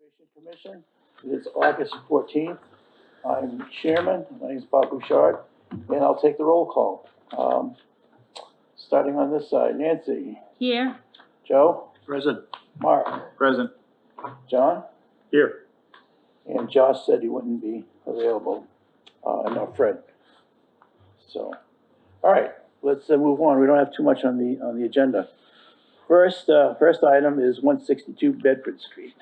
Conservation Commission. It is August 14th. I'm chairman. My name is Bob Bouchard, and I'll take the roll call. Starting on this side, Nancy. Here. Joe. Present. Mark. Present. John. Here. And Josh said he wouldn't be available. No, Fred. So, all right, let's move on. We don't have too much on the agenda. First item is 162 Bedford Street.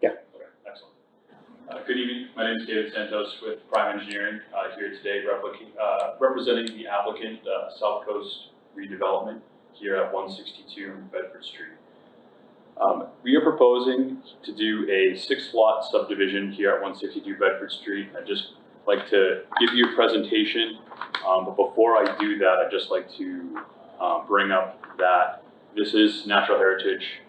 Yeah. Okay, excellent. Good evening. My name is David Santos with Prime Engineering, here today representing the applicant, South Coast Redevelopment, here at 162 Bedford Street. We are proposing to do a 6-lot subdivision here at 162 Bedford Street. I'd just like to give you a presentation, but before I do that, I'd just like to bring up that this is natural heritage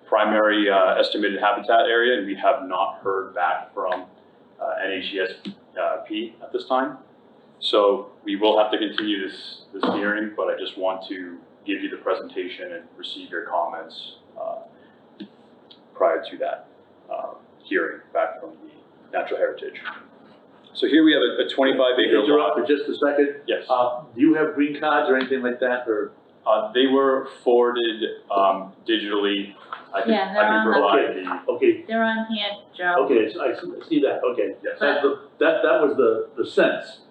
primary estimated habitat area, and we have not heard back from NHESP at this time. So we will have to continue this hearing, but I just want to give you the presentation and receive your comments prior to that hearing back from the natural heritage. So here we have a 25-acre lot. Interrupt for just a second. Yes. Do you have green cards or anything like that, or? They were forwarded digitally. I can provide the. Okay. They're on here, Joe. Okay, I see that. Okay. Yes. That was the sense.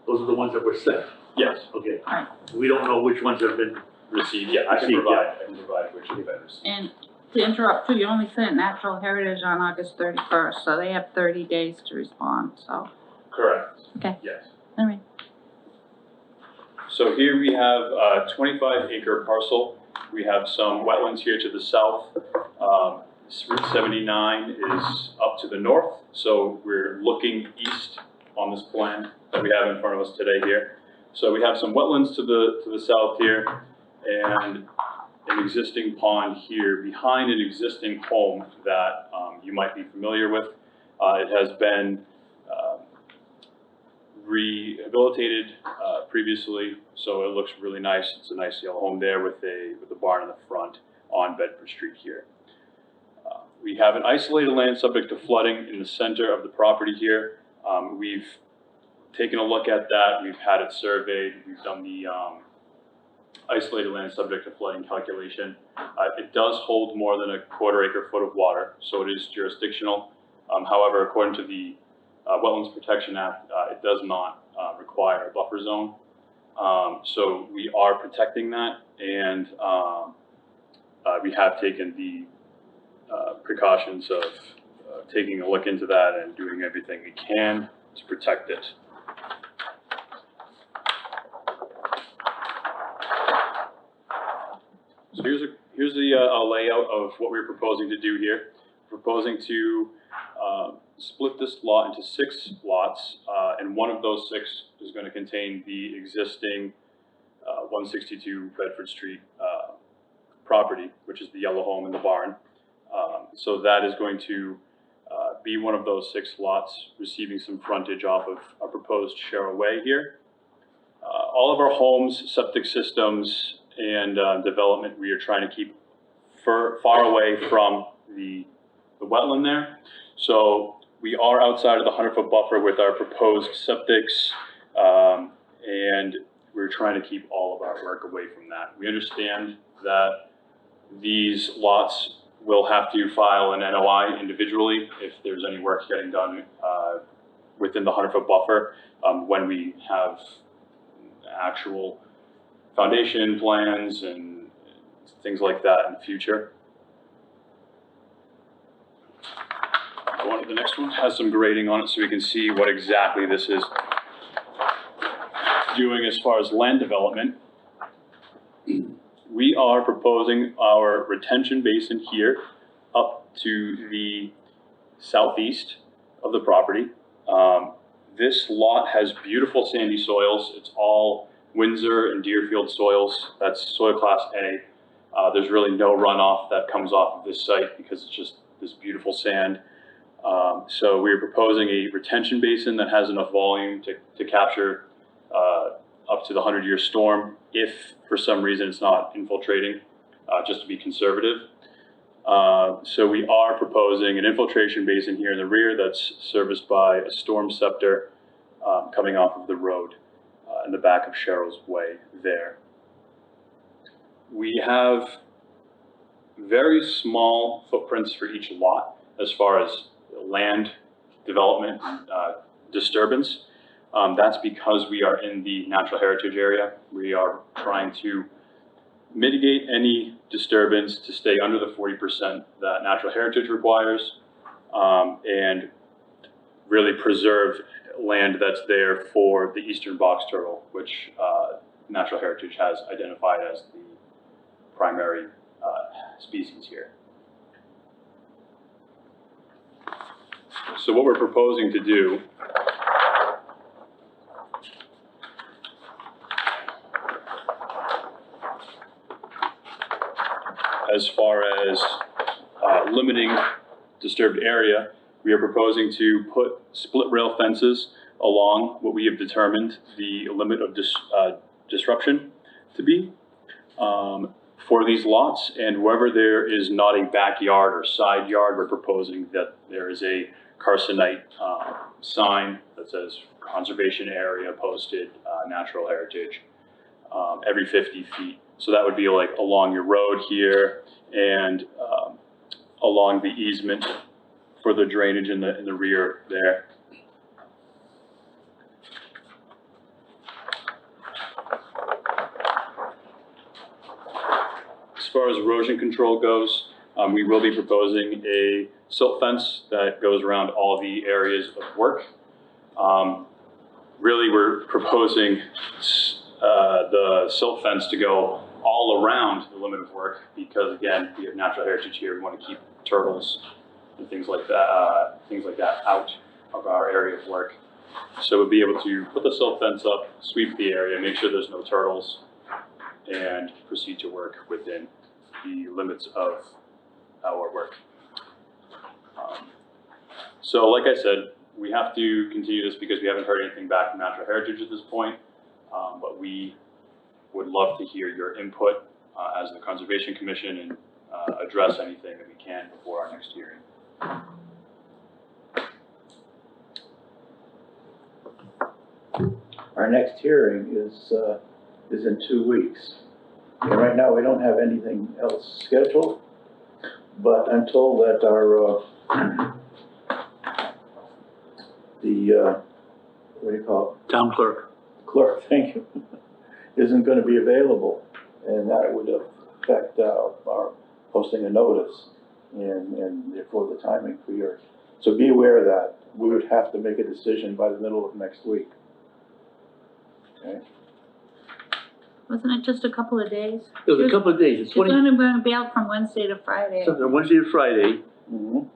Those are the ones that were sent. Yes. Okay. Right. We don't know which ones have been Received. Yeah, I can provide which have been received. And to interrupt too, you only sent Natural Heritage on August 31st, so they have 30 days to respond, so. Correct. Okay. Yes. All right. So here we have a 25-acre parcel. We have some wetlands here to the south. Route 79 is up to the north, so we're looking east on this plan that we have in front of us today here. So we have some wetlands to the south here, and an existing pond here behind an existing home that you might be familiar with. It has been rehabilitated previously, so it looks really nice. It's a nice yellow home there with a barn in the front on Bedford Street here. We have an isolated land subject to flooding in the center of the property here. We've taken a look at that. We've had it surveyed. We've done the isolated land subject to flooding calculation. It does hold more than a ¼ acre foot of water, so it is jurisdictional. However, according to the Wetlands Protection Act, it does not require a buffer zone. So we are protecting that, and we have taken the precautions of taking a look into that and doing everything we can to protect it. So here's the layout of what we're proposing to do here. We're proposing to split this lot into 6 lots, and one of those 6 is going to contain the existing 162 Bedford Street property, which is the yellow home and the barn. So that is going to be one of those 6 lots, receiving some frontage off of our proposed Sherrill Way here. All of our homes, septic systems, and development, we are trying to keep far away from the wetland there. So we are outside of the 100-foot buffer with our proposed septics, and we're trying to keep all of our work away from that. We understand that these lots will have to file an NOI individually if there's any work getting done within the 100-foot buffer when we have actual foundation plans and things like that in the future. The next one has some grading on it so we can see what exactly this is doing as far as land development. We are proposing our retention basin here up to the southeast of the property. This lot has beautiful sandy soils. It's all Windsor and Deerfield soils. That's soil class A. There's really no runoff that comes off of this site because it's just this beautiful sand. So we're proposing a retention basin that has enough volume to capture up to the 100-year storm if for some reason it's not infiltrating, just to be conservative. So we are proposing an infiltration basin here in the rear that's serviced by a storm scepter coming off of the road in the back of Cheryl's Way there. We have very small footprints for each lot as far as land development disturbance. That's because we are in the natural heritage area. We are trying to mitigate any disturbance to stay under the 40% that natural heritage requires, and really preserve land that's there for the eastern box turtle, which natural heritage has identified as the primary species here. So what we're proposing to do as far as limiting disturbed area, we are proposing to put split rail fences along what we have determined the limit of disruption to be for these lots. And wherever there is not a backyard or side yard, we're proposing that there is a carcinite sign that says conservation area posted natural heritage every 50 feet. So that would be like along your road here and along the easement for the drainage in the rear there. As far as erosion control goes, we will be proposing a silt fence that goes around all the areas of work. Really, we're proposing the silt fence to go all around the limit of work because, again, we have natural heritage here. We want to keep turtles and things like that out of our area of work. So we'll be able to put the silt fence up, sweep the area, make sure there's no turtles, and proceed to work within the limits of our work. So like I said, we have to continue this because we haven't heard anything back from Natural Heritage at this point, but we would love to hear your input as the Conservation Commission and address anything that we can before our next hearing. Our next hearing is in 2 weeks. And right now, we don't have anything else scheduled, but I'm told that our, what do you call it? Town clerk. Clerk, thank you, isn't going to be available, and that would affect our posting a notice and therefore the timing for your, so be aware of that. We would have to make a decision by the middle of next week. Okay. Wasn't it just a couple of days? It was a couple of days. It's She's only going to be out from Wednesday to Friday. Wednesday to Friday. Mm-hmm.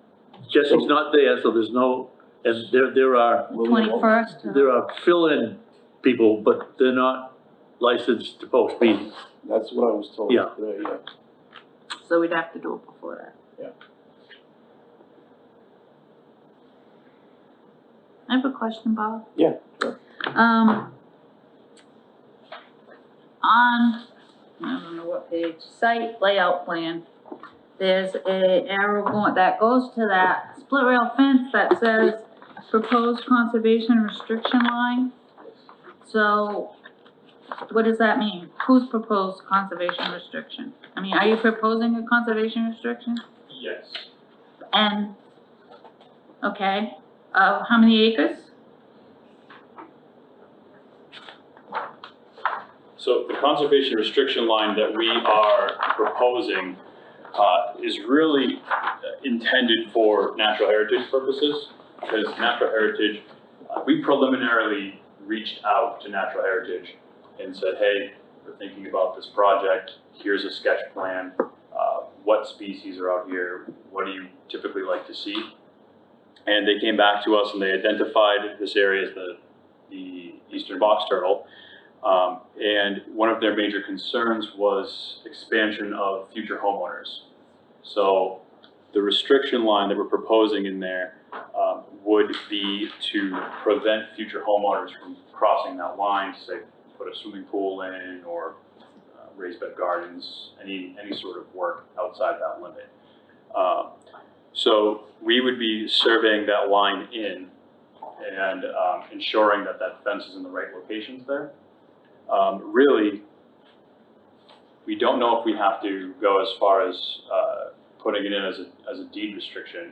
Jesse's not there, so there's no, and there are 21st. there are fill-in people, but they're not licensed to post meetings. That's what I was told Yeah. today, yeah. So we'd have to do it before that. Yeah. I have a question, Bob. Yeah, sure. On, I don't know what page, site layout plan, there's a arrow going, that goes to that split rail fence that says proposed conservation restriction line. So, what does that mean? Who's proposed conservation restriction? I mean, are you proposing a conservation restriction? Yes. And, okay, how many acres? So the conservation restriction line that we are proposing is really intended for natural heritage purposes, because natural heritage, we preliminarily reached out to natural heritage and said, hey, we're thinking about this project, here's a sketch plan, what species are out here, what do you typically like to see? And they came back to us and they identified this area as the eastern box turtle. And one of their major concerns was expansion of future homeowners. So the restriction line that we're proposing in there would be to prevent future homeowners from crossing that line, say put a swimming pool in or raised bed gardens, any sort of work outside that limit. So we would be surveying that line in and ensuring that that fence is in the right locations there. Really, we don't know if we have to go as far as putting it in as a deed restriction,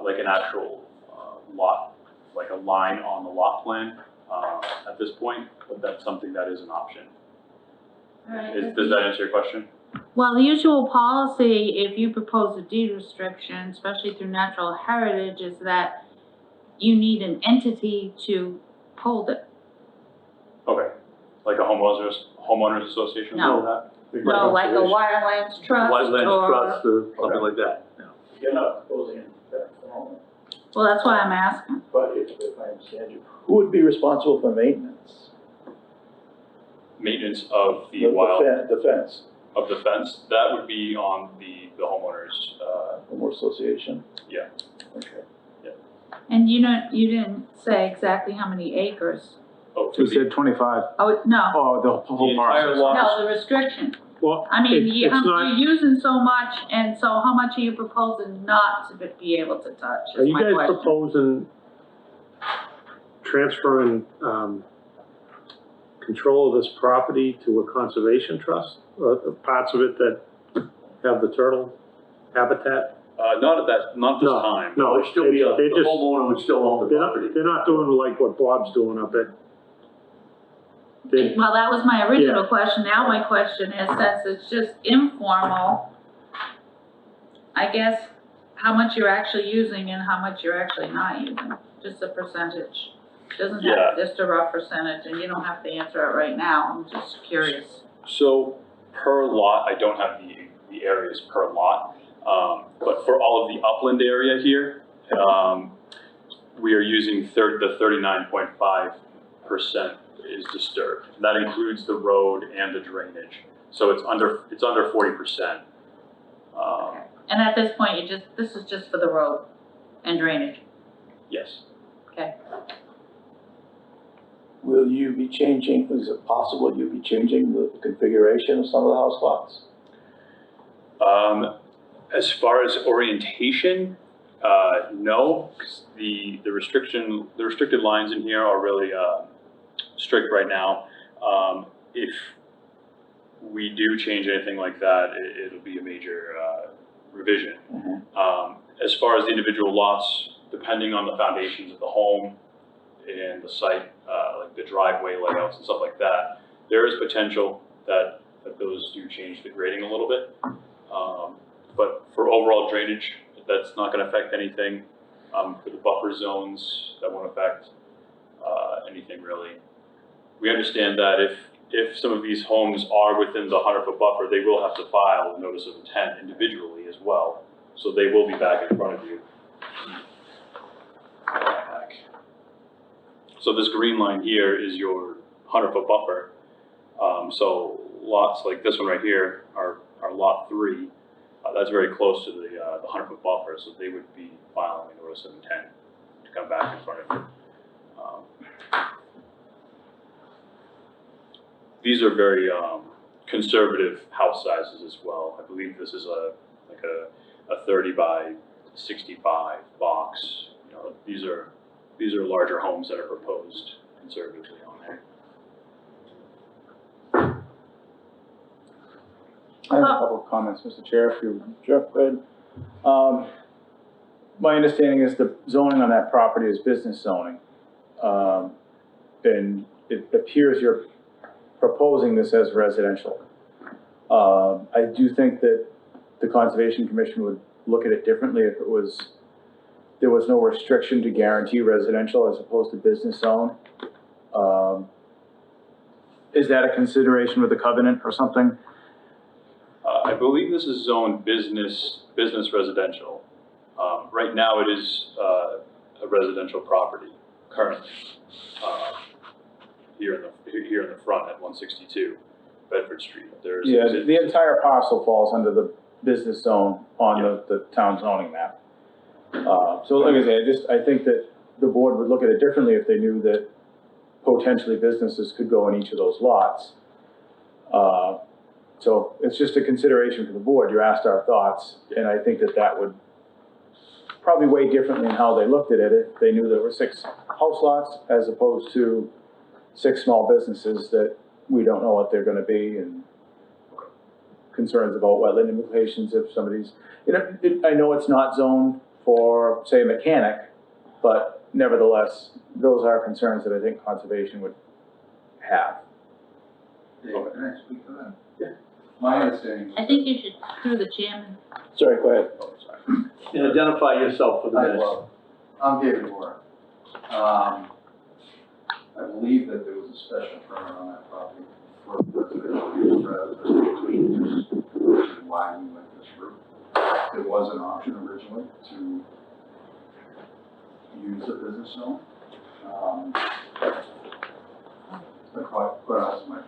like an actual lot, like a line on the lot plan at this point, but that's something that is an option. All right. Does that answer your question? Well, the usual policy, if you propose a deed restriction, especially through natural heritage, is that you need an entity to hold it. Okay, like a homeowners association? No. Or that? No, like a Wirelands Trust Wetlands or, trust or something like that. You're not proposing that at the moment, well, that's why I'm asking. but if I understand you, who would be responsible for maintenance? Maintenance of the wild, The fence, of the fence, that would be on the homeowners, homeowner association? yeah. Okay. And you didn't say exactly how many acres. Oh, We said 25. Oh, no, Oh, the The whole entire parcel. lot. no, the restriction. Well, I mean, it's you're not, using so much, and so how much are you proposing not to be able to touch, are is you my guys question. proposing transferring, control of this property to a conservation trust? Or the parts of it that have the turtle habitat? not this No, time. no, It would still be, they the just, homeowner would still own the property. they're not doing like what Bob's doing up at. They, Well, that was my original Yeah. question. Now my question is, since it's just informal, I guess how much you're actually using and how much you're actually not using, just a percentage. Doesn't have, just a rough percentage, and you don't have to answer it right now. I'm just curious. So per lot, I don't have the areas per lot, but for all of the upland area here, we are using the 39.5% is disturbed. That includes the road and the drainage. So it's under 40%. Okay. And at this point, this is just for the road and drainage, Yes. okay? Will you be changing, is it possible you'll be changing the configuration of some of the house lots? As far as orientation, no, 'cause the restricted lines in here are really strict right now. If we do change anything like that, it'll be a major revision. As far as the individual lots, depending on the foundations of the home and the site, like the driveway layouts and stuff like that, there is potential that those do change the grading a little bit. But for overall drainage, that's not going to affect anything. For the buffer zones, that won't affect anything really. We understand that if some of these homes are within the 100-foot buffer, they will have to file a notice of intent individually as well. So they will be back in front of you. So this green line here is your 100-foot buffer. So lots like this one right here are lot 3. That's very close to the 100-foot buffer, so they would be filing a notice of intent to come back in front of you. These are very conservative house sizes as well. I believe this is a 30 by 65 box. You know, these are larger homes that are proposed conservatively on there. I have a couple of comments, Mr. Chair, if you, Jeff, go ahead. My understanding is the zoning on that property is business zoning. And it appears you're proposing this as residential. I do think that the Conservation Commission would look at it differently if there was no restriction to guarantee residential as opposed to business zone. Is that a consideration with the covenant or something? I believe this is zoned business residential. Right now it is a residential property currently. here in the front at 162 Bedford Street. There's Yeah, the entire parcel falls under the business zone on the town zoning map. So like I said, I think that the board would look at it differently if they knew that potentially businesses could go in each of those lots. So it's just a consideration for the board. You asked our thoughts, and I think that that would probably weigh differently in how they looked at it if they knew there were 6 house lots as opposed to 6 small businesses that we don't know what they're gonna be, and concerns about wetland implications if somebody's, you know, I know it's not zoned for, say, a mechanic, but nevertheless, those are concerns that I think conservation would have. Dave, can I speak to that? Yeah. My understanding. I think you should, through the chairman. Sorry, go ahead. Oh, sorry. And identify yourself for the minutes. I'm David Moore. I believe that there was a special permit on that property for residential use rather than commercial use, which is why we went this route. It was an option originally to use the business zone. But quite honestly,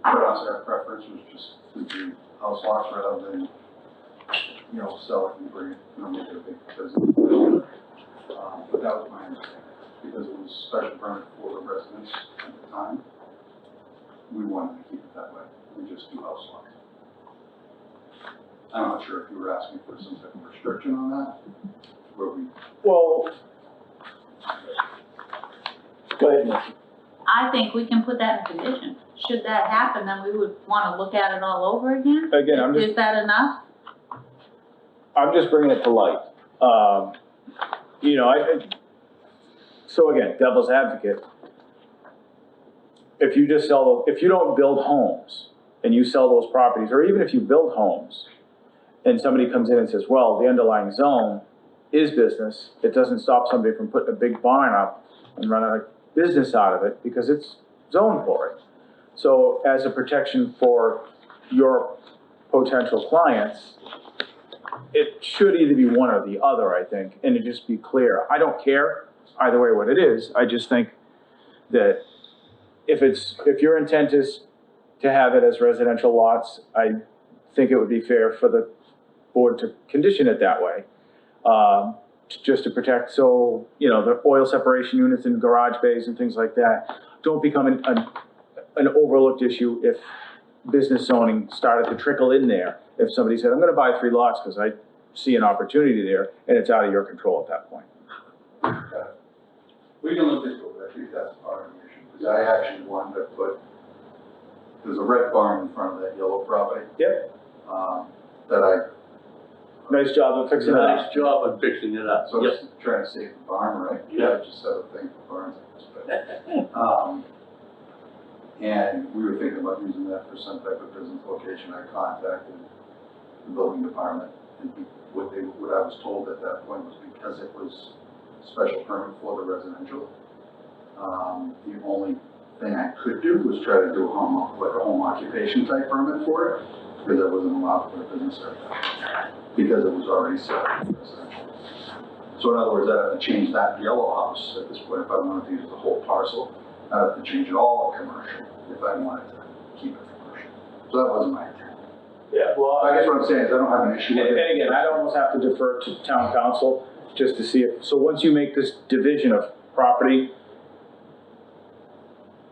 our preference was just to do house lots rather than, you know, sell it and bring it, you know, make it a big business. But that was my understanding, because it was special permit for the residents at the time. We wanted to keep it that way, and just do house lots. I'm not sure if you were asking for some type of restriction on that, where we. Well, go ahead, Nancy. I think we can put that in condition. Should that happen, then we would wanna look at it all over again? Again, I'm Is that enough? just bringing it to light. You know, so again, devil's advocate. If you don't build homes and you sell those properties, or even if you build homes and somebody comes in and says, well, the underlying zone is business, it doesn't stop somebody from putting a big barn up and running a business out of it because it's zoned for it. So as a protection for your potential clients, it should either be one or the other, I think, and to just be clear. I don't care either way what it is. I just think that if your intent is to have it as residential lots, I think it would be fair for the board to condition it that way. Just to protect, so, you know, the oil separation units in garage bays and things like that don't become an overlooked issue if business zoning started to trickle in there. If somebody said, I'm gonna buy 3 lots because I see an opportunity there, and it's out of your control at that point. We can look into it, but I think that's part of the issue, because I actually wanted to put, there's a red barn in front of that yellow property. Yep. That Nice job of fixing it up. Nice job of fixing it up. so I Yep. was trying to save the barn, right? Yeah. Just set a thing for barns, I guess, but, and we were thinking about using that for some type of business location. I contacted the building department, and what I was told at that point was because it was special permit for the residential, the only thing I could do was try to do a home occupation type permit for it, because I wasn't allowed for a business area, because it was already set for residential. So in other words, I'd have to change that yellow house at this point if I wanted to use the whole parcel. I'd have to change it all to commercial if I wanted to keep it commercial. So that wasn't my intent. Yeah, well, I guess what I'm saying is I don't have an issue with and it. again, I'd almost have to defer to town council just to see if, so once you make this division of property,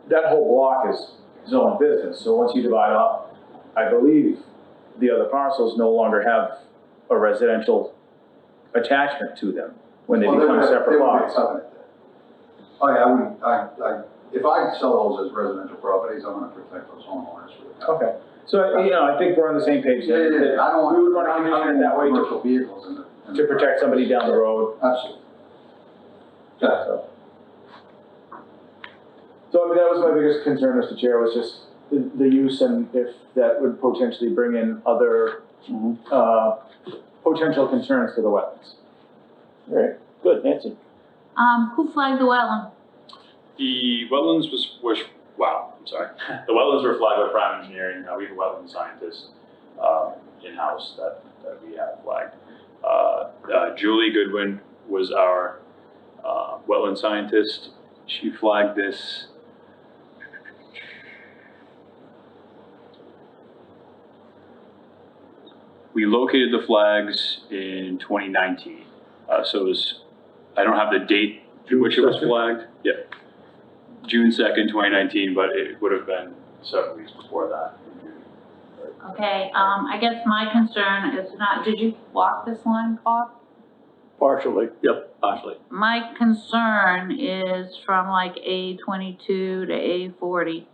that whole block is zone business. So once you divide up, I believe the other parcels no longer have a residential attachment to them when they Well, become would have- separate they would be lots. covenant then. Oh, yeah, I wouldn't, if I sell those as residential properties, I'm gonna protect those homeowners for the town. Okay, so, you know, I think we're on the same page Yeah, there. yeah, yeah, I don't want. We would want to condition it that way Commercial vehicles in the. to protect somebody down the road. Absolutely. Yeah. So, I mean, that was my biggest concern, Mr. Chair, was just the use and if that would potentially bring in other, potential concerns to the wetlands. All right, good, Nancy. Who flagged the wetland? The wetlands The wetlands were flagged by Prime Engineering. We have a wetland scientist in-house that we have flagged. Julie Goodwin was our wetland scientist, She flagged this. We located the flags in 2019. So it was, I don't have the date to which it was flagged. Yeah. June 2nd, 2019, but it would have been 7 weeks before that. Okay, I guess my concern is not, did you walk this line, Bob? Partially. Yep, partially. My concern is from like A22 to A40,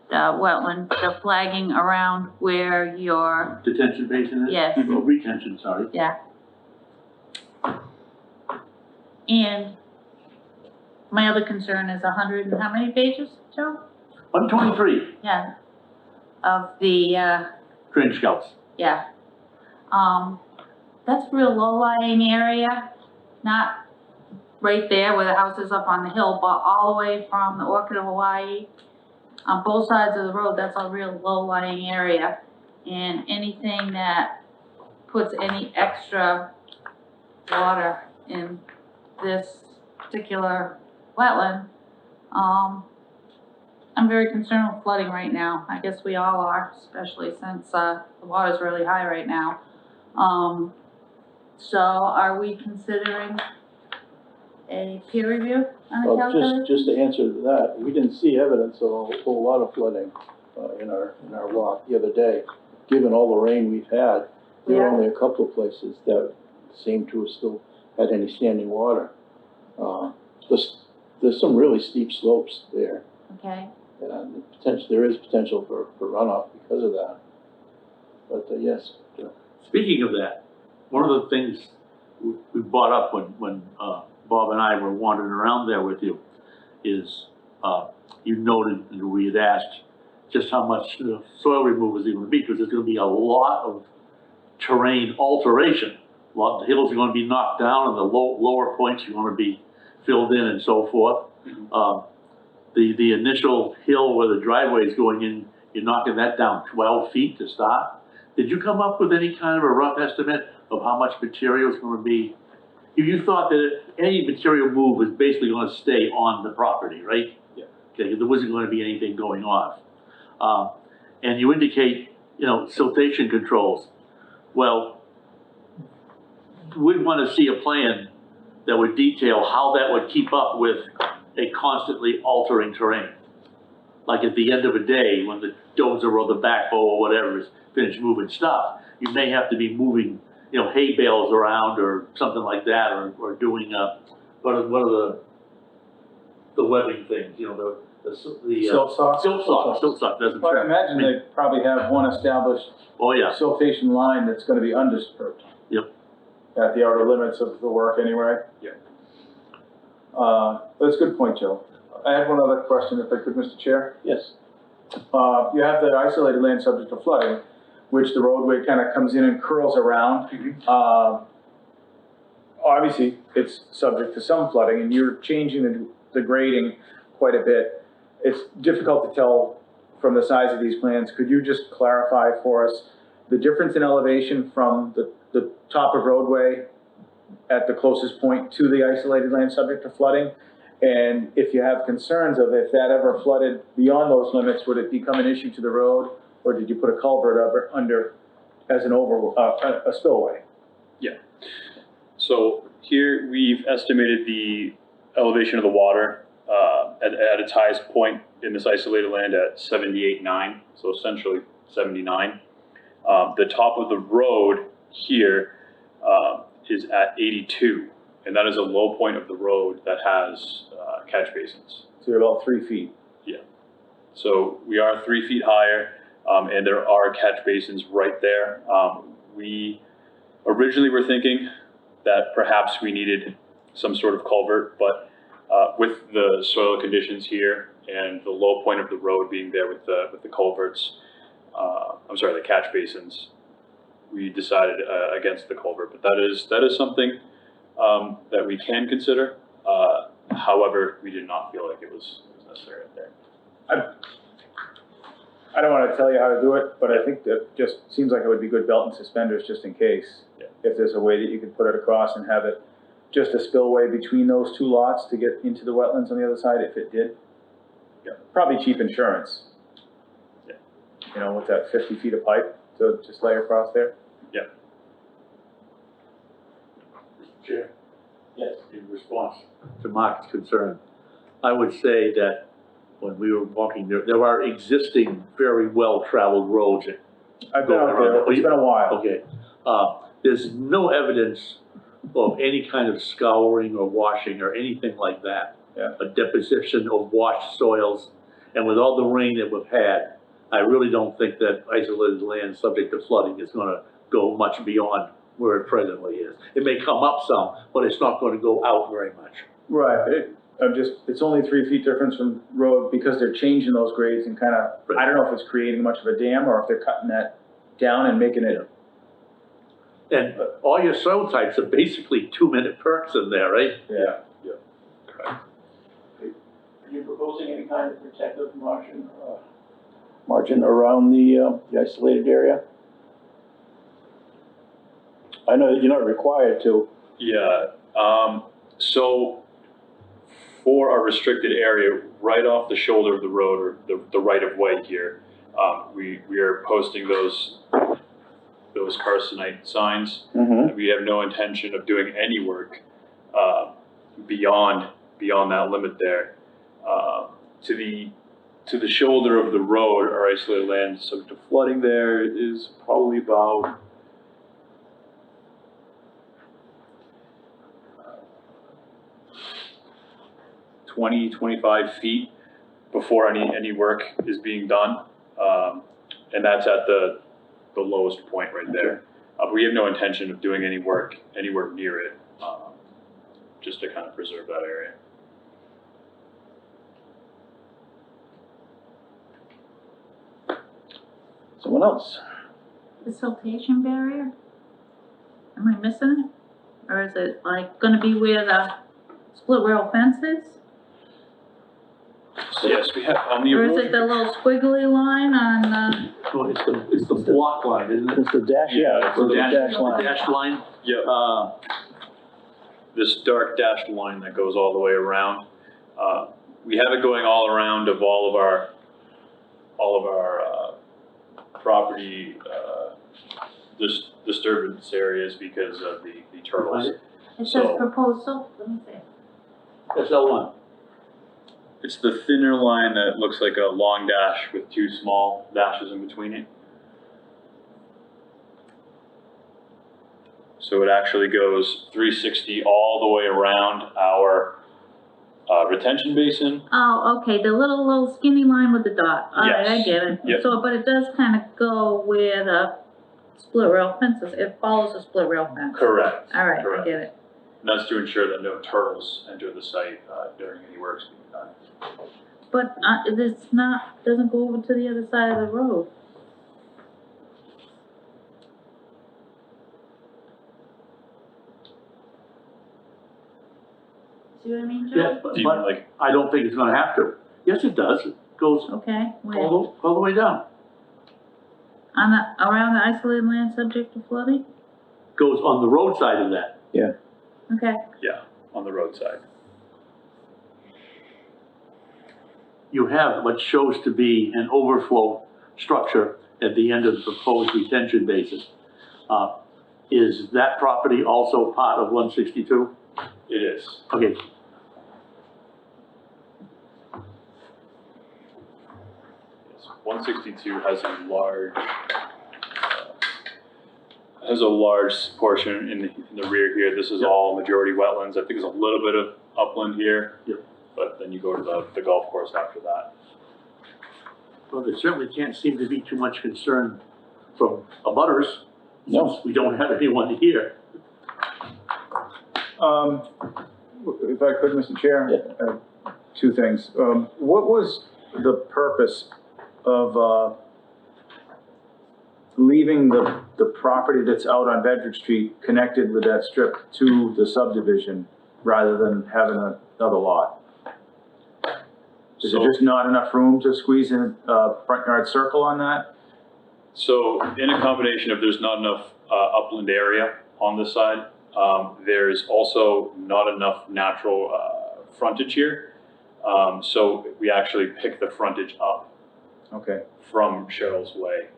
the wetland, the flagging around where your, Detention basin is? Yes. Oh, retention, sorry. yeah. And my other concern is 100 and how many pages, Joe? 123, Yeah, of the, drain scouts. yeah. That's a real low-lying area, not right there where the house is up on the hill, but all the way from the Orchid of Hawaii. On both sides of the road, that's a real low-lying area. And anything that puts any extra water in this particular wetland, I'm very concerned with flooding right now. I guess we all are, especially since the water's really high right now. So are we considering a peer review on the Well, calculator? just to answer to that, we didn't see evidence of a whole lot of flooding, in our walk the other day. Given all the rain we've had, there were Yeah. only a couple of places that seemed to have still had any standing water. There's some really steep slopes there, Okay, and there is potential for runoff because of that. But, yes. Speaking of that, one of the things we brought up when Bob and I were wandering around there with you is, you noted, and we had asked just how much soil removal is going to be, because there's going to be a lot of terrain alteration. A lot of the hills are going to be knocked down, and the lower points are going to be filled in and so forth. The initial hill where the driveway is going in, you're knocking that down 12 feet to start. Did you come up with any kind of a rough estimate of how much material is going to be? You thought that any material move was basically going to stay on the property, right? Yeah. Okay, there wasn't going to be anything going off. And you indicate, siltation controls. Well, we'd want to see a plan that would detail how that would keep up with a constantly altering terrain. Like at the end of a day, when the dozer or the backhoe or whatever is finished moving stuff, you may have to be moving, hay bales around or something like that, or doing, what are the webbing things, the Silt socks? Silt sock, that's the Well, I term. imagine they probably have one established Oh, yeah, siltation line that's gonna be undisturbed. Yep. At the outer limits of the work anyway. Yeah. That's a good point, Joe. I had one other question, if I could, Mr. Chair. Yes. You have the isolated land subject to flooding, which the roadway kind of comes in and curls around. Obviously, it's subject to some flooding, and you're changing the grading quite a bit. It's difficult to tell from the size of these plans. Could you just clarify for us the difference in elevation from the top of roadway at the closest point to the isolated land subject to flooding? And if you have concerns of if that ever flooded beyond those limits, would it become an issue to the road? Or did you put a culvert under as a spillway? Yeah. So here we've estimated the elevation of the water at its highest point in this isolated land at 78.9, so essentially 79. The top of the road here is at 82, and that is a low point of the road that has catch basins. So you're about 3 feet. Yeah. So we are 3 feet higher, and there are catch basins right there. We originally were thinking that perhaps we needed some sort of culvert, but with the soil conditions here and the low point of the road being there with the culverts, the catch basins, we decided against the culvert. But that is something that we can consider. However, we did not feel like it was necessary up there. I don't want to tell you how to do it, but I think that just seems like it would be good belt and suspenders just in case. Yeah. If there's a way that you could put it across and have it just a spillway between those two lots to get into the wetlands on the other side if it did. Yeah. Probably cheap insurance. Yeah. You know, with that 50 feet of pipe to just lay across there. Yeah. Mr. Chair? Yes. In response to Mark's concern, I would say that when we were walking there, there are existing very well-traveled roads. I've been out there, it's been a while. Okay, there's no evidence of any kind of scouring or washing or anything like that. Yeah. A deposition of washed soils, and with all the rain that we've had, I really don't think that isolated land subject to flooding is gonna go much beyond where it presently is. It may come up some, but it's not gonna go out very much. Right, it's only 3 feet difference from road because they're changing those grades and kind of, Right. I don't know if it's creating much of a dam or if they're cutting that down and making it. And all your soil types are basically 2-minute perks in there, right? Yeah. Correct. Are you proposing any kind of protective margin around the isolated area? I know that you're not required to. Yeah, so for our restricted area, right off the shoulder of the road, or the right of way here, we are posting those carcinite signs. Mm-hmm. We have no intention of doing any work, beyond that limit there. To the shoulder of the road, our isolated land subject to flooding there is probably about 20-25 feet before any work is being done. And that's at the lowest point right there. We have no intention of doing any work anywhere near it, just to kind of preserve that area. Someone else? The siltation barrier? Am I missing it? Or is it like gonna be where the split rail fence is? So yes, we have on the Or is erosion. it the little squiggly line on the, So it's the block line, isn't it? It's the dash, Yeah, it's the The dash line. Dash line, Yeah, this dark dashed line that goes all the way around. We have it going all around of all of our property disturbance areas because of the turtles. it says So- proposal, let me see. that's L1. It's the thinner line that looks like a long dash with two small dashes in between it. So it actually goes 360 all the way around our retention basin. Oh, okay, the little skinny line with the dot. All right, I Yes. get it. Yep. So, but it does kind of go where the split rail fences, it follows the split rail fence. Correct. All right, I Correct. get it. And that's to ensure that no turtles enter the site during any works being done. But it's not, doesn't go over to the other side of the road. See what I mean, Joe? Yeah, Do you mean like, I don't think it's gonna have to. Yes, it does. It goes Okay, where? all the way down. On the, around the isolated land subject to flooding? Goes on the road side of that. Okay, yeah, on the roadside? You have what shows to be an overflow structure at the end of the proposed retention basin. Is that property also part of 162? It is. Okay, Yes. 162 has a large portion in the rear here. This is Yep. all majority wetlands. I think there's a little bit of upland here. Yep. But then you go to the golf course after that. well, there certainly can't seem to be too much concern from abutters. No. Since we don't have anyone here. If I could, Mr. Chair, two things. What was the purpose of leaving the property that's out on Bedford Street connected with that strip to the subdivision rather than having another lot? Is there So- just not enough room to squeeze in a front yard circle on that? So in a combination of there's not enough upland area on this side, There's also not enough natural frontage here. So we actually pick the frontage up Okay. from Cheryl's Way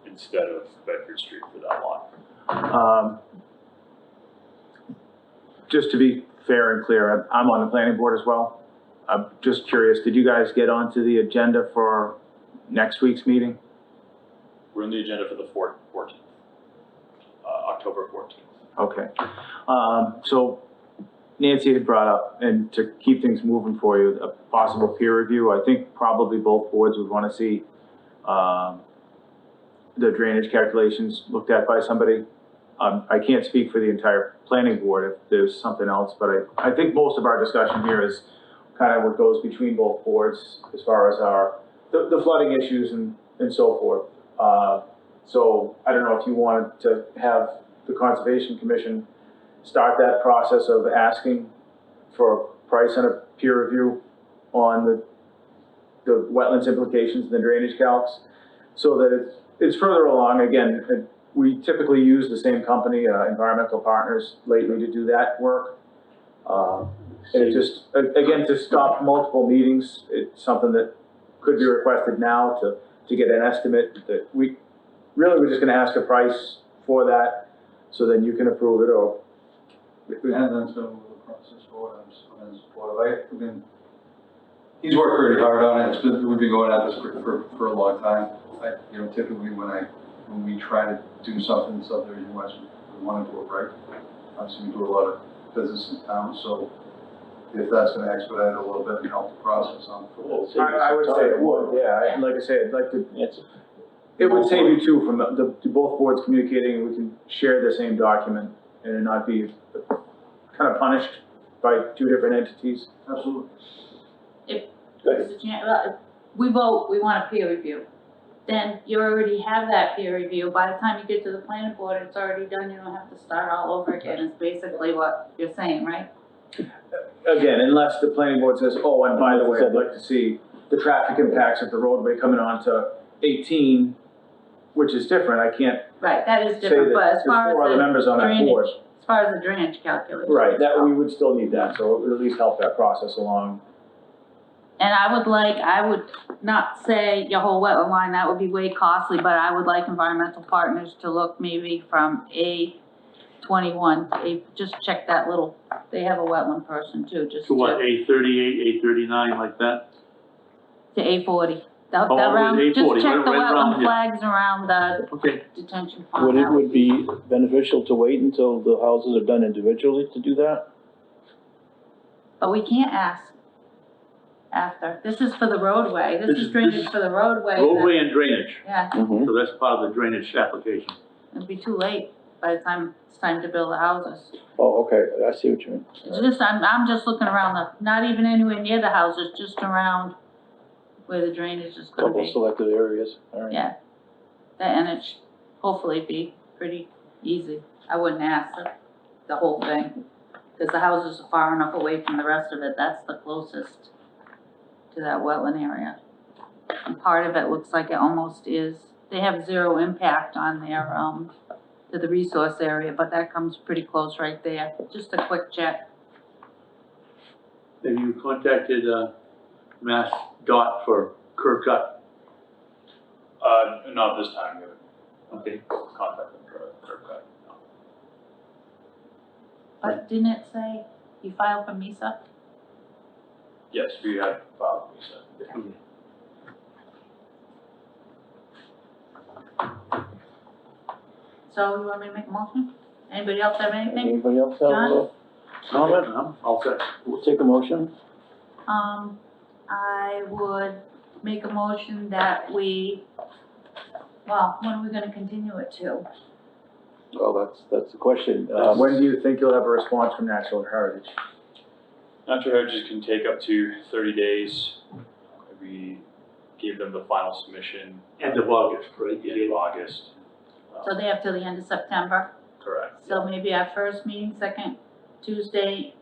instead of Bedford Street for that lot. Just to be fair and clear, I'm on the planning board as well. I'm just curious, did you guys get onto the agenda for next week's meeting? We're on the agenda for the 14th, October 14th. Okay. So Nancy had brought up, and to keep things moving for you, a possible peer review. I think probably both boards would want to see the drainage calculations looked at by somebody. I can't speak for the entire planning board if there's something else, but I think most of our discussion here is kind of what goes between both boards as far as the flooding issues and so forth. So I don't know if you wanted to have the Conservation Commission start that process of asking for a price and a peer review on the wetlands implications and the drainage calcs, so that it's further along. Again, we typically use the same company, Environmental Partners, lately to do that work. And it just, again, to stop multiple meetings, it's something that could be requested now to get an estimate. That we're just gonna ask a price for that, so then you can approve it, or. We have done some of the process for it, I'm in support of it. I mean, he's worked pretty hard on it. We've been going at this for a long time. Typically when we try to do something in subdivision wise, we want to do it right. Obviously, we do a lot of business in town, so if that's going to expedite it a little bit and help the process on. I would say it would, yeah. Like I said, I'd like to. It would save you too from both boards communicating, and we can share the same document and not be kind of punished by two different entities. Absolutely. We vote, we want a peer review. Then you already have that peer review. By the time you get to the planning board, it's already done. You don't have to start all over again. It's basically what you're saying, right? Again, unless the planning board says, oh, and by the way, I'd like to see the traffic impacts of the roadway coming on to 18, which is different. I can't Right, that is say different, that but as there's far four other members as on the that board. drainage, as far as the drainage calculation. Right, that we would still need that, so it would at least help that process along. And I would not say your whole wetland line, that would be way costly, but I would like Environmental Partners to look maybe from A21, just check that little, they have a wetland person too, just To what, to A38, A39, like that? A40. That Oh, round, A40, just check the right around, wetland yeah. flags around the Okay. detention pond. Would it That would would be beneficial to wait until the houses are done individually to do that? But we can't ask after. This is for the roadway. This is drainage for the roadway. Roadway and drainage, Yeah, Mm-hmm. so that's part of the drainage application. it'd be too late by the time it's time to build the houses. Oh, okay, I see what you mean. It's just, I'm just looking around not even anywhere near the houses, just around where the drainage is gonna Couple be. selected areas, all right. Yeah. And it should hopefully be pretty easy. I wouldn't ask the whole thing, because the houses are far enough away from the rest of it. That's the closest to that wetland area. And part of it looks like it almost is, they have zero impact on their, to the resource area, but that comes pretty close right there. Just a quick check. Have you contacted, Mass Dot for curb cut? Not this time, Okay. contact them for a curb cut. No. But didn't it say you filed for MISA? Yes, we have filed with Lisa. So you want me to make a motion? Anybody else have anything? Anybody else have a John? comment? I'm all set. We'll take a motion. I would make a motion that we, well, when are we gonna continue it to? Well, that's the question. When do you think you'll have a response from Natural Heritage? Natural Heritage can take up to 30 days. We gave them the final submission End of August, right? at the end of August. So they have till the end of September, Correct. so maybe our first meeting, second Tuesday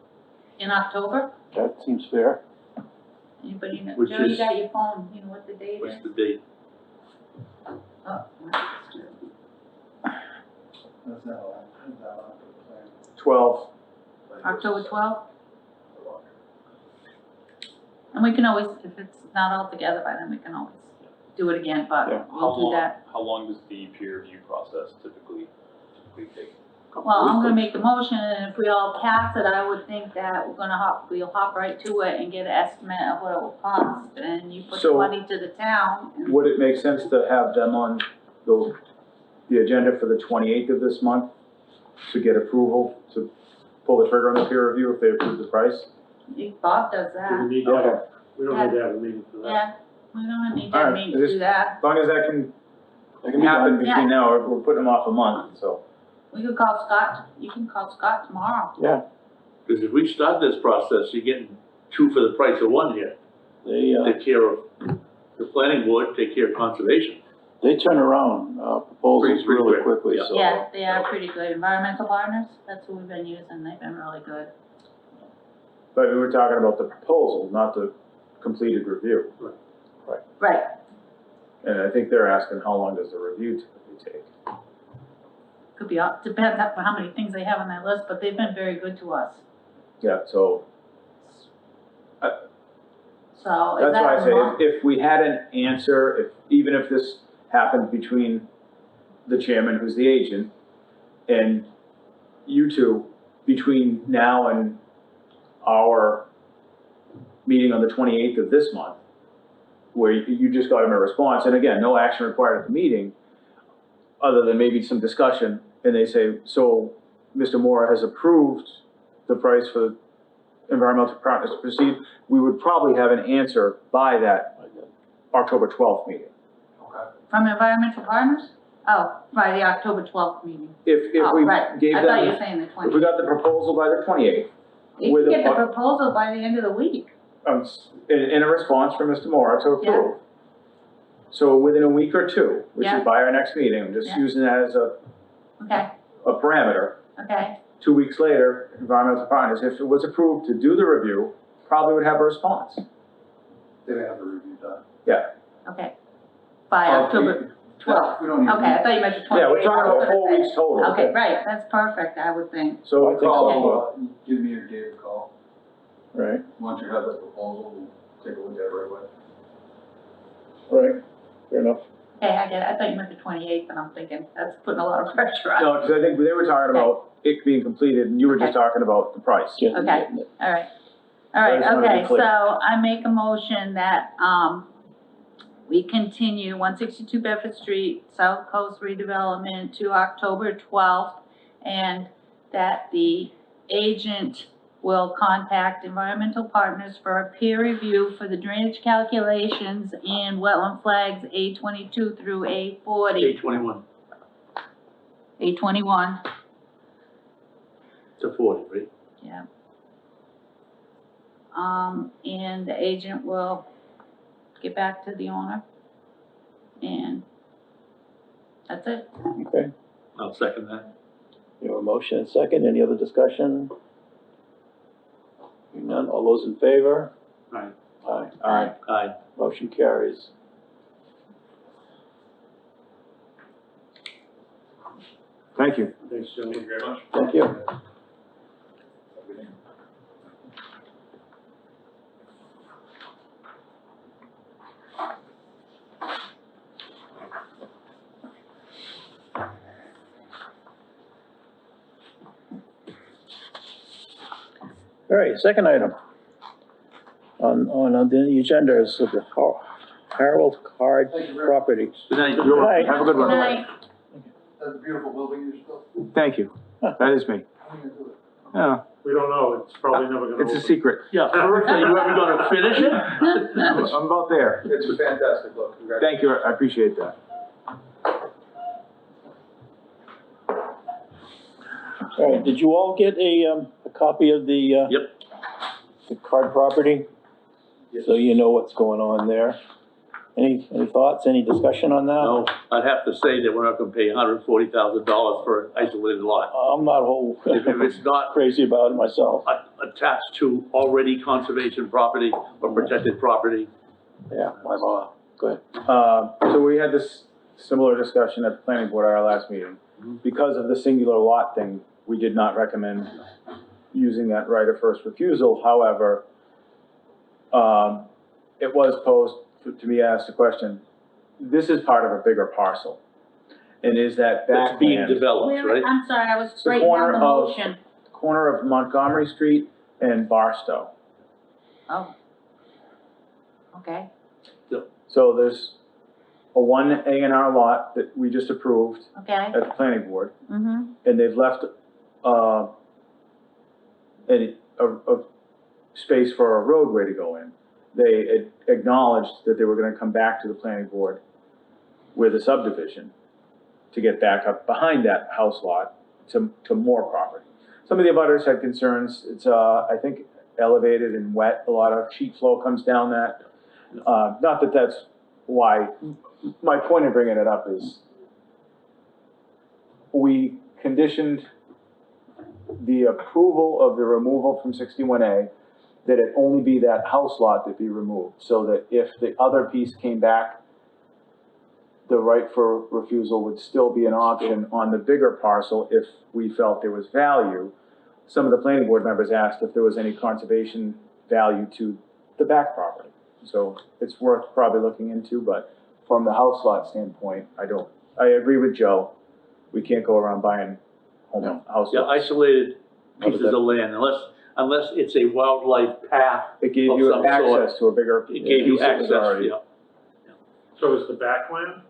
in October? That seems fair. Anybody know? Which Joe, you is- got your phone, you know what the date is? What's the date? Oh, That's that one. 12. October 12th? And we can always, if it's not all together by then, we can always do it again, but Yeah. we'll do that. How long does the peer review process typically take? Well, I'm gonna make the motion, and if we all pass it, I would think that we'll hop right to it and get an estimate of what it will cost, and you put the So- money to the town. and- Would it make sense to have them on the agenda for the 28th of this month to get approval to pull the trigger on the peer review if they approve the price? Bob does We that, need to have, we don't need to have a meeting for that. yeah, we don't need All that right, meeting to just- do that. As long as that can That can be happen done. between now, we're putting them off a month, so. We could call Scott, you can call Scott tomorrow. Yeah, Because if we start this process, you're getting two for the price of one here. they, Take care of the planning board, take care of conservation. they turn around, proposals Pretty really quick, quickly, yeah. so. Yeah, they are pretty good. Environmental partners, that's who we've been using, they've been really good. But we were talking about the proposal, not the completed review. Right, And I think they're asking how long does the review typically take? could be, depends on how many things they have on their list, but they've been very good to us. Yeah, so So is that's that why I a say month? if we had an answer, even if this happened between the chairman, who's the agent, and you two, between now and our meeting on the 28th of this month, where you just got him a response, and again, no action required at the meeting, other than maybe some discussion, and they say, so Mr. Moore has approved the price for environmental partners to proceed, we would probably have an answer by that October 12th meeting. From environmental partners? Oh, by the October 12th meeting. If Oh, we right. gave I thought you were them, saying the if we 20th. got the proposal by the 28th, You with can a get the bu- proposal by the end of the week. in a response from Mr. Moore to Yeah. approve. So within a week or two, which Yeah. is by our next meeting, I'm just Yeah. using that as a Okay, parameter. okay, 2 weeks later, environmental partners, if it was approved to do the review, probably would have a response. They have the review done. okay. By Oh, October 12th. We don't need. Okay, I thought you meant the 28th. Yeah, we're talking I was about gonna 4 say. weeks total. Okay, right, that's perfect, I would think. So, I think so. Call, give me or Dave a call. Right, Once you have the proposal, we'll take a look at it right away. right, fair enough. Okay, I get it, I thought you meant the 28th, and I'm thinking, that's putting a lot of pressure on. no, because I think they were talking about it being completed, and you were just Okay. talking about the price. Yeah. Okay. All right, So I just wanted to be okay, clear. so I make a motion that, we continue 162 Bedford Street, South Coast redevelopment to October 12th, and that the agent will contact environmental partners for a peer review for the drainage calculations and wetland flags A22 through A40, 821 A21, to 40, right? yeah. And the agent will get back to the owner, and that's it. Okay, I'll second that. you have a motion and second, any other discussion? Hearing none, all those in favor? Aye. Aye. Aye. Aye. Motion carries. Thank you. Thanks, Thank you gentlemen. very much. Thank you. All right, second item on the agenda is the Harold Card Thank you very much. property. Good night. You're welcome. Aye. Have a good Good one. night. That's a beautiful building you're still, Thank you. That is me. how are you gonna do it? Yeah, We don't know, it's probably never gonna open. it's a secret. Yeah, first, are you ever gonna finish it? I'm about there. It's a fantastic look, congratulations. Thank you, I appreciate that. All right, did you all get a copy of the, Yep. the card property? Yes. So you know what's going on there? Any thoughts, any discussion on that? No, I'd have to say that we're not gonna pay $140,000 for an isolated lot. I'm not whole If it's not crazy about it myself. attached to already conservation property or protected property, Yeah, my law, go ahead. So we had this similar discussion at the planning board at our last meeting. Because of the singular lot thing, we did not recommend using that right of first refusal. However, it was posed to me, asked the question, this is part of a bigger parcel. And is that That's being backland, developed, Where, right? I'm sorry, I was the writing down corner the of, motion. corner of Montgomery Street and Barstow? Oh. Okay, So there's a one A&R lot that we just approved okay, at the planning board, mm-hmm, and they've left, a space for a roadway to go in. They acknowledged that they were gonna come back to the planning board with a subdivision to get back up behind that house lot to more property. Some of the abutters had concerns, it's, I think, elevated and wet, a lot of sheet flow comes down that. Not that that's why, my point in bringing it up is we conditioned the approval of the removal from 61A that it only be that house lot that be removed, so that if the other piece came back, the right for refusal would still be an option on the bigger parcel if we felt there was value. Some of the planning board members asked if there was any conservation value to the back property. So it's worth probably looking into, but from the house lot standpoint, I agree with Joe. We can't go around buying house Yeah, lots. isolated How does pieces that- of land, unless it's a wildlife path. It gave of you some sort. access to a bigger It gave you piece that was access, already. yeah. So is the backland?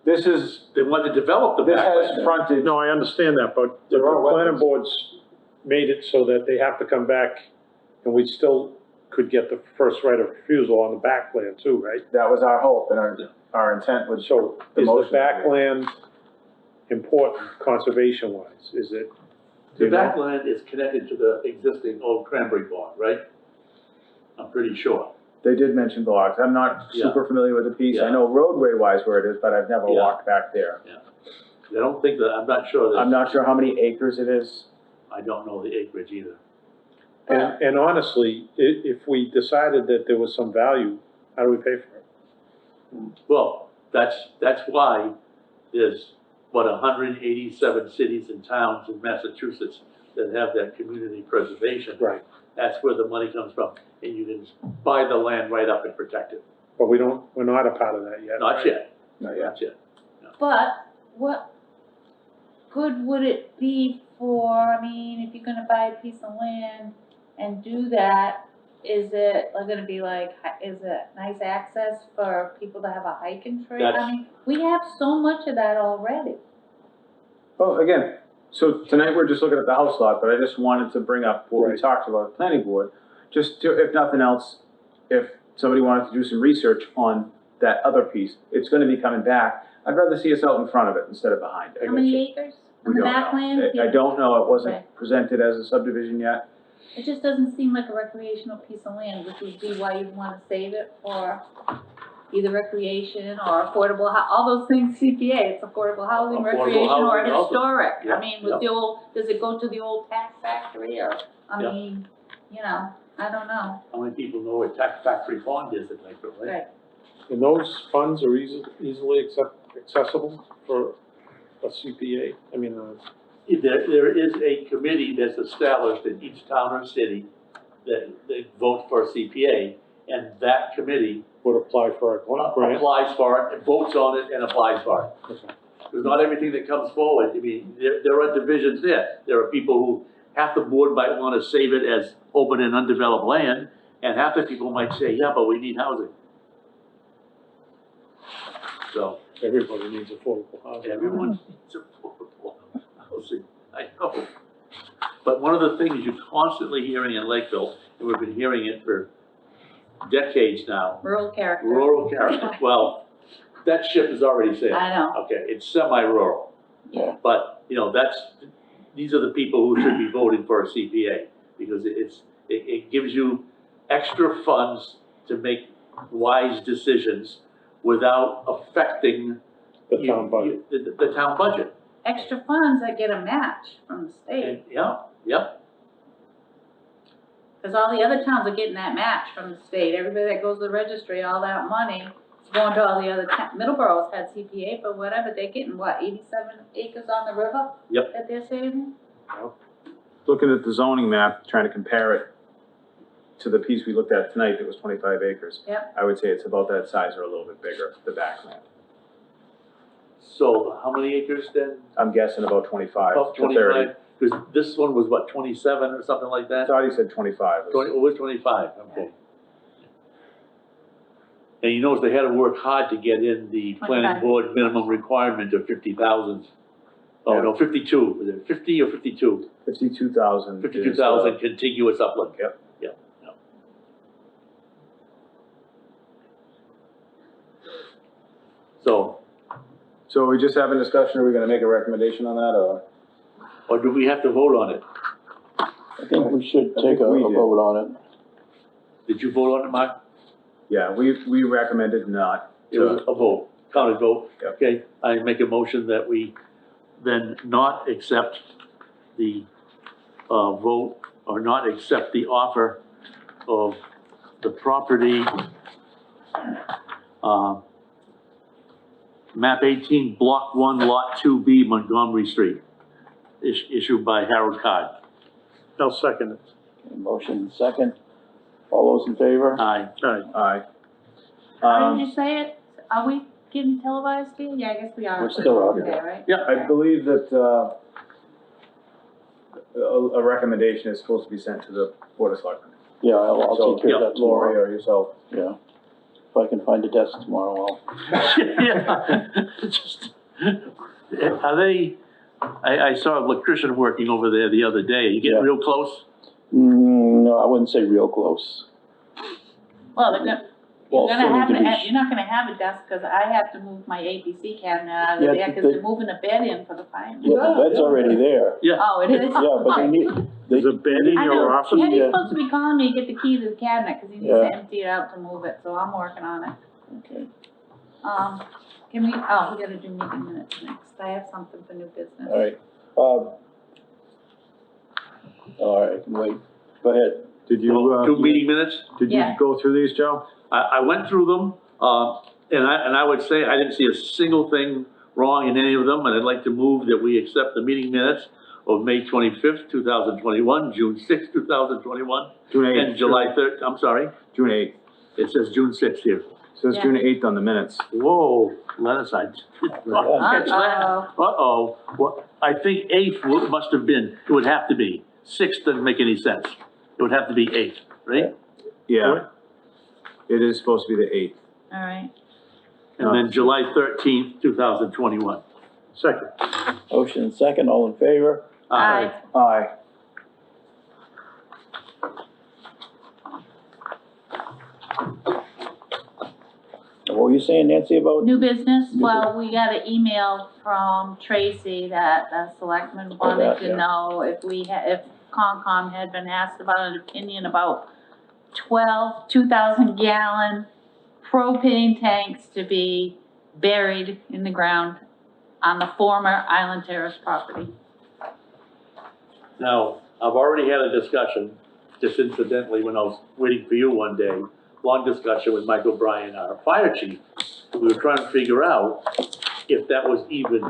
This is, They wanted to develop the this backland. has frontage. No, I understand that, but the There are planning wetlands. boards made it so that they have to come back, and we still could get the first right of refusal on the backland too, right? That was our hope and our intent was. So The is the motion. backland important conservation wise? Is it? The you know? backland is connected to the existing old cranberry bog, right? I'm pretty sure. They did mention blocks. I'm not Yeah. super familiar with the piece. I Yeah. know roadway wise where it is, but I've never Yeah. walked back there. I don't think that, I'm not sure I'm that, not sure how many acres it is. I don't know the acreage either. And honestly, if we decided that there was some value, how do we pay for it? Well, that's why there's, 187 cities and towns in Massachusetts that have that community preservation. Right. That's where the money comes from, and you can buy the land right up and protect it. But we're not a part of that yet. Not right? yet, Not yet. not yet. but what good would it be for, I mean, if you're gonna buy a piece of land and do that, is it gonna be like, is it nice access for people to have a hiking trail? That's- I mean, we have so much of that already. Well, again, so tonight we're just looking at the house lot, but I just wanted to bring up what we Right. talked about at the planning board. Just to, if nothing else, if somebody wanted to do some research on that other piece, it's gonna be coming back. I'd rather see us out in front of it instead of behind it. How many acres on We the don't know. backland? I don't know, it Okay. wasn't presented as a subdivision yet. It just doesn't seem like a recreational piece of land, which would be why you'd wanna save it for either recreation or affordable, all those things, CPA, it's affordable housing, Affordable recreation, or housing also. historic. Yeah, I mean, with the old, does it go to the old tax factory, or, I Yeah. mean, I don't know. How many people know where Tax Factory Pond is in Lakeville, right? Right. And those funds are easily accessible for a CPA? I mean, There is a committee that's established in each town or city that votes for a CPA, and that committee would apply for a grant? applies for it, and votes on it, and applies for it. Okay. Because not everything that comes forward, I mean, there are divisions there. There are people who, half the board might want to save it as open and undeveloped land, and half the people might say, yeah, but we need housing. So, Everybody needs affordable housing. everyone needs affordable housing, I know. But one of the things you're constantly hearing in Lakeville, and we've been hearing it for decades now, Rural character. rural character. Well, that ship is already sailed. I know. Okay, it's semi-rural. Yeah. But, these are the people who should be voting for a CPA, because it gives you extra funds to make wise decisions without affecting The town budget. the town budget. Extra funds that get a match from the state, And, yep, because all the other towns are getting that match from the state. Everybody that goes to the registry, all that money is going to all the other Middleborough's had CPA, but whatever, they're getting what, 87 acres on the river? Yep. That they're saving? Looking at the zoning map, trying to compare it to the piece we looked at tonight that was 25 acres. Yep. I would say it's about that size or a little bit bigger, the backland. So how many acres then? I'm guessing about 25 About to 30. 25? Because this one was what, 27 or something like I that? thought he said 25. 20, it was 25, okay. And you notice they had to work hard to get in the planning 25. board minimum requirement of 50,000. Oh, Yeah. no, 52, was it 50 or 52? 52,000. 52,000 contiguous upland. Yep. Yep, yep. So are we just having a discussion, or are we gonna make a recommendation on that, or? Or do we have to vote on it? I think we should I take think a we did. vote on it. Did you vote on it, Mark? Yeah, we recommended not It was to, a vote, counted vote. Yep. Okay, I make a motion that we then not accept the, vote, or not accept the offer of the property, map 18, block 1, lot 2B, Montgomery Street, issued by Harold Card. I'll second it. Okay, motion second. All those in favor? Aye. aye. How did you say it? Are we getting televised here? Yeah, I guess we are. We're still out here. Okay, right? Yeah. I believe that, a recommendation is supposed to be sent to the Board of Selectmen. Yeah, I'll So, take care of that Lori tomorrow. or yourself. Yeah. If I can find a desk tomorrow, Yeah, just, are they, I saw an electrician working over there the other day. You getting Yeah. real close? No, I wouldn't say real close. Well, they're gonna, Well, you're gonna so have we to can have, be- you're not gonna have a desk, cause I have to move my ABC cabinet out Yeah, of there, cause the- they're moving a bed in for the fire. Yeah, the bed's already there. Yeah. Oh, it is? Yeah, but they need, There's a bed in I your know, office? Teddy's Yeah. supposed to be calling me to get the key to the cabinet, cause he needs Yeah. to empty it out to move it, so I'm working on it. okay. Can we, oh, we gotta do meeting minutes next, I have something for new business. All right. All right, wait, go ahead. Did you, Two meeting minutes? did you Yeah. go through these, Joe? I went through them, and I would say I didn't see a single thing wrong in any of them, and I'd like to move that we accept the meeting minutes of May 25th, 2021, June 6th, 2021, June 8th. and July 3rd, I'm sorry, June 8th. it says June 6th here. Says Yeah. June 8th on the minutes. Whoa, Lennis, I did not catch that. Uh-oh. Uh-oh, well, I think 8th must have been, it would have to be, 6th doesn't make any sense. It would have to be 8th, right? Yeah. It is supposed to be the 8th. Alright, And then July 13th, 2021. Second. Motion second, all in favor? aye. Aye. What were you saying, Nancy, about? New business, well, we got an email from Tracy that the selectmen wanted yeah. to know if if Concom had been asked about an opinion about 2,000 gallon propane tanks to be buried in the ground on the former Island Terrace property. Now, I've already had a discussion, just incidentally, when I was waiting for you one day, long discussion with Mike O'Brien, our fire chief. We were trying to figure out if that was even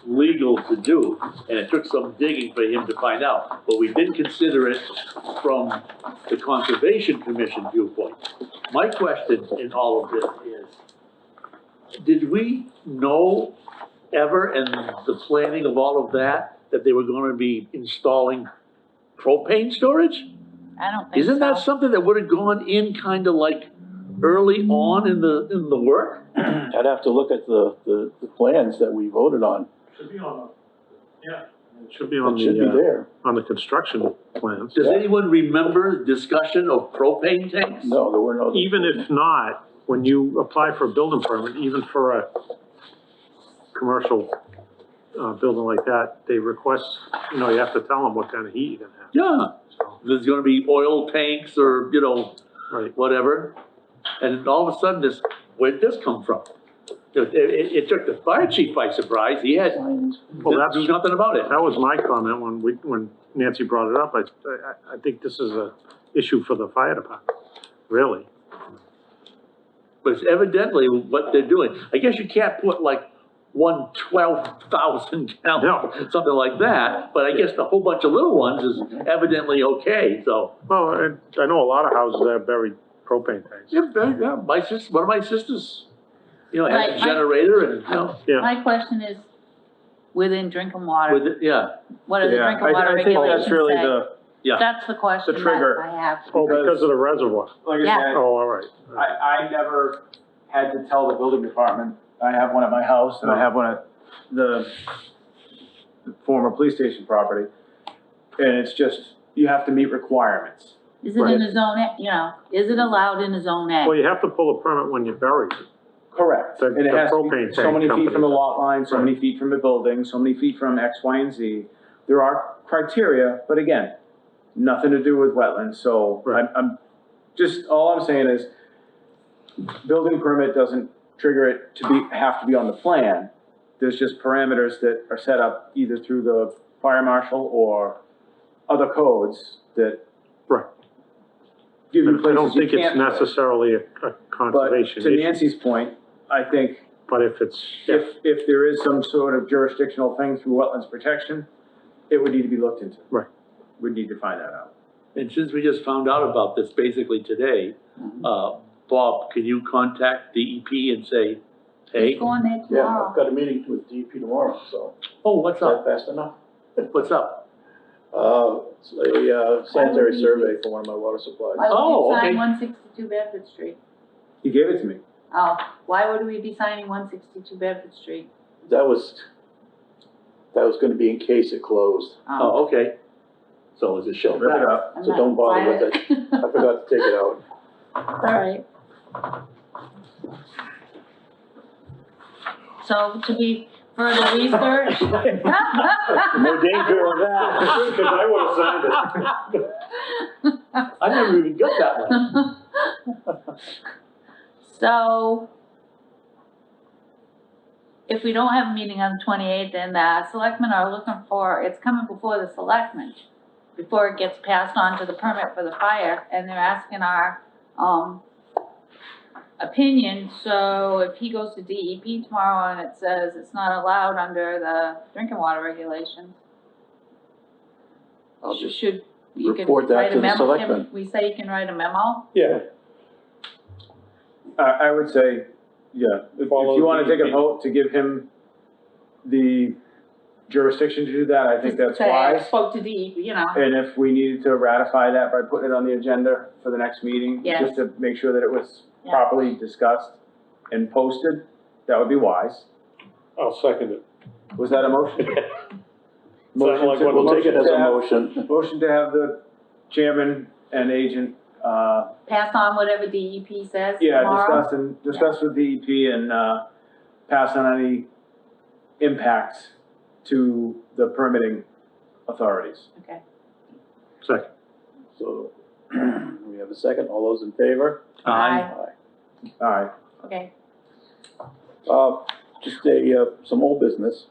legal to do, and it took some digging for him to find out. But we didn't consider it from the Conservation Commission viewpoint. My question in all of this is, did we know ever in the planning of all of that, that they were gonna be installing propane storage? I don't think so. Isn't that something that would have gone in kind of like early on in the work? I'd have to look at the plans that we voted on. Should be on the, yeah. It should be on It should be the, there. on the construction plans. Does anyone remember discussion of propane tanks? No, there were no. Even if not, when you apply for a building permit, even for a commercial, building like that, they request, you know, you have to tell them what kind of heat you're gonna have. Yeah, So, there's gonna be oil tanks or, you know, right. whatever. And all of a sudden where'd this come from? It took the fire chief by surprise. He had, Well, that's- do nothing about it. That was my comment when Nancy brought it up. I think this is a issue for the fire department, really. but it's evidently what they're doing. I guess you can't put like 12,000 gallon, something like that, but I guess the whole bunch of little ones is evidently okay, so. Well, and I know a lot of houses have buried propane tanks. Yeah, my sister, one of my sisters, you know, has Right, a generator and, you know, Yeah. My question is, within drinking water, with it, yeah, what do the Yeah, drinking water I think regulations that's really say? yeah. That's the question the that trigger. I have. Oh, because of the reservoir. Like I Yeah. said, Oh, all right. I never had to tell the building department, I have one at my house and I have one at the former police station property. And it's just, you have to meet requirements. Is it in a zone, you know, is it allowed in a zone Well, A? you have to pull a permit when you bury it. Correct. The- And it the has to propane be so tank many feet company. from the lot line, so Right. many feet from the building, so many feet from X, Y, and Z. There are criteria, but again, nothing to do with wetlands, so Right. I'm just, all I'm saying is, building permit doesn't trigger it to have to be on the plan. There's just parameters that are set up either through the fire marshal or other codes that Right. give you I don't places you think it's can't put it. necessarily a But conservation to issue, Nancy's point, I think but if it's, yeah, if there is some sort of jurisdictional thing through wetlands protection, it would need to be looked into. Right. We'd need to find that out. And since we just found out about this basically today, Bob, can you contact DEP and say, hey, He's going there Yeah, tomorrow. I've got a meeting with DEP tomorrow, so oh, what's is that up? fast enough? What's up? It's a sanitary survey for one of my water supplies. Why Oh, would you okay. sign 162 Bedford Street? He gave it to me. Oh, why would we be signing 162 Bedford Street? That was gonna be in case it closed, Oh, okay. So is it show Rip it back? up. I'm so not don't bother with signing it. I forgot to take it out. All right. So to be further research? No danger on that. because I would've signed it. I never even got that one. So, if we don't have a meeting on the 28th, then the selectmen are looking for, it's coming before the selectmen, before it gets passed on to the permit for the fire, and they're asking our, opinion. So if he goes to DEP tomorrow and it says it's not allowed under the drinking water regulations, I'll just you can report that write to a the memo? selectmen. Can we say you can write a memo? Yeah. I would say, yeah, if Follow you wanna take a DEP. vote to give him the jurisdiction to do that, I think that's Say, I wise. spoke to DEP, you know. And if we needed to ratify that by putting it on the agenda for the next meeting, Yes. just to make sure that it was Yeah. properly discussed and posted, that would be wise. I'll second it. Was that a motion? Sounded like one of We'll take it as a Motion motion. Motion to have the chairman and agent, Pass on whatever DEP says tomorrow. discuss with DEP and, pass on any impacts to the permitting authorities. Okay. Second. So, we have a second, all those in favor? Aye. All right, Okay. Just some old business,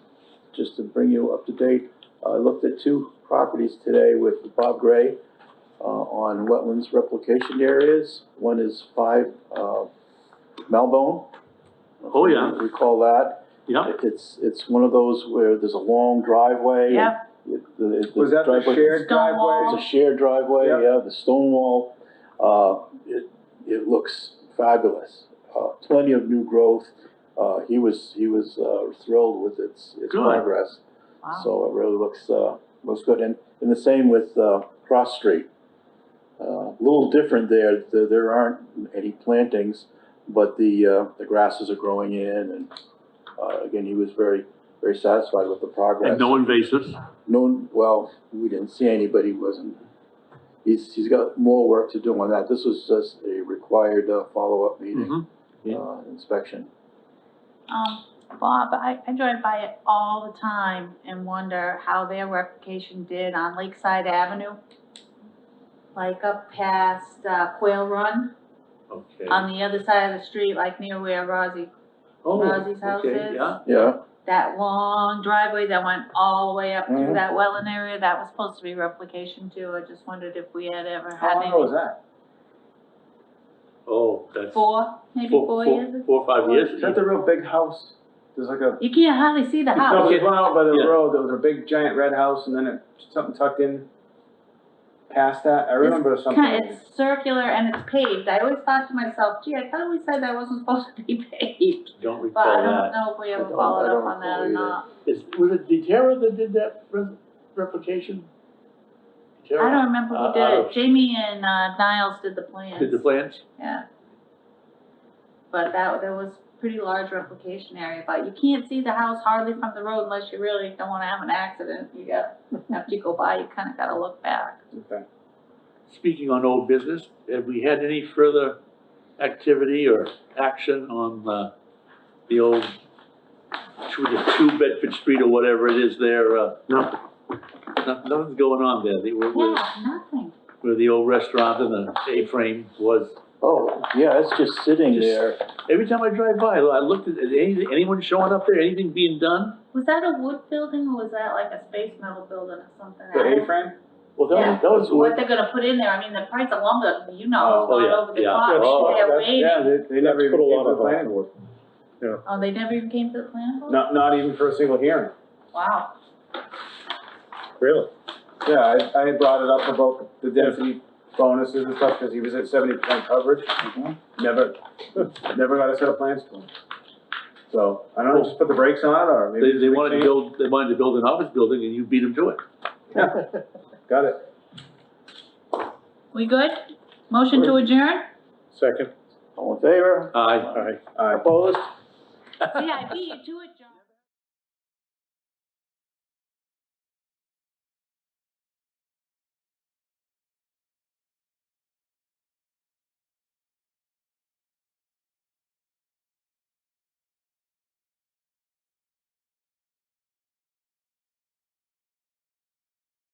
just to bring you up to date. I looked at two properties today with Bob Gray, on wetlands replication areas. One is 5, Malbone. Oh, yeah. Recall that. Yeah, It's one of those where there's a long driveway. Yep. was that the driveway- shared Stone driveway? wall. It's a shared driveway, Yep. yeah, the stone wall. It looks fabulous. Plenty of new growth. He was thrilled with its Good. progress. Wow. So it really looks good. And the same with Cross Street. A little different there. There aren't any plantings, but the grasses are growing in, and again, he was very, very satisfied with the progress. and no invasives. No, well, we didn't see anybody, wasn't, he's got more work to do on that. This was just a required follow-up meeting, inspection. Bob, I drive by it all the time and wonder how their replication did on Lakeside Avenue. Like up past, Quail Run, Okay. on the other side of the street, like near where Rosie's house okay, is. yeah. Yeah, That long driveway that went all the way up through Mhm. that wetland area, that was supposed to be replication too. I just wondered if we had ever How had long ago was any. that? Oh, that's. maybe four years ago. 4 or 5 years. Is that the real big house? There's like a, You can't hardly see the no, house. there's one out by the Yeah. road, there was a big giant red house and then it, something tucked in past that. I remember something. It's circular and it's paved. I always thought to myself, gee, I thought we said that wasn't supposed to be paved. Don't But I recall don't that. know if we ever I don't- followed I up don't on that or recall not. Was it Deterra that did that replication? I don't remember who did out it. of- Jamie and Niles did the plans. Did the plans? Yeah. But there was pretty large replication area, but you can't see the house hardly from the road unless you really don't wanna have an accident. After you go by, you kinda gotta look back. Okay. Speaking on old business, have we had any further activity or action on, the old, the 2 Bedford Street or whatever it is there, No, nothing's going on there, Yeah, nothing. where the old restaurant and the A-frame was. Oh, yeah, it's just sitting Just- there. Every time I drive by, I looked at, anyone showing up there, anything being done? Was that a wood building or was that like a space metal building or something? The A-frame? Well, Yeah, that was what what, they're gonna put in there, I mean, the price of lumber, Oh, is yeah, going over the yeah. top, Oh, they're That's- Yeah, waiting. they never even Put a came lot to the of, planning board. Oh, they never even came to the plan board? Not even for a single hearing. Wow. really? Yeah, I had brought it up about the density bonuses and stuff, cause he was at 70% coverage. Never got a set of plans to him. So, I don't know, just put the brakes on it, or maybe. They wanted to build an office building and you beat them to it. Got it. We good? Motion to adjourn? Second, all in favor? Aye. aye. Opposed? See, I beat you to it, John.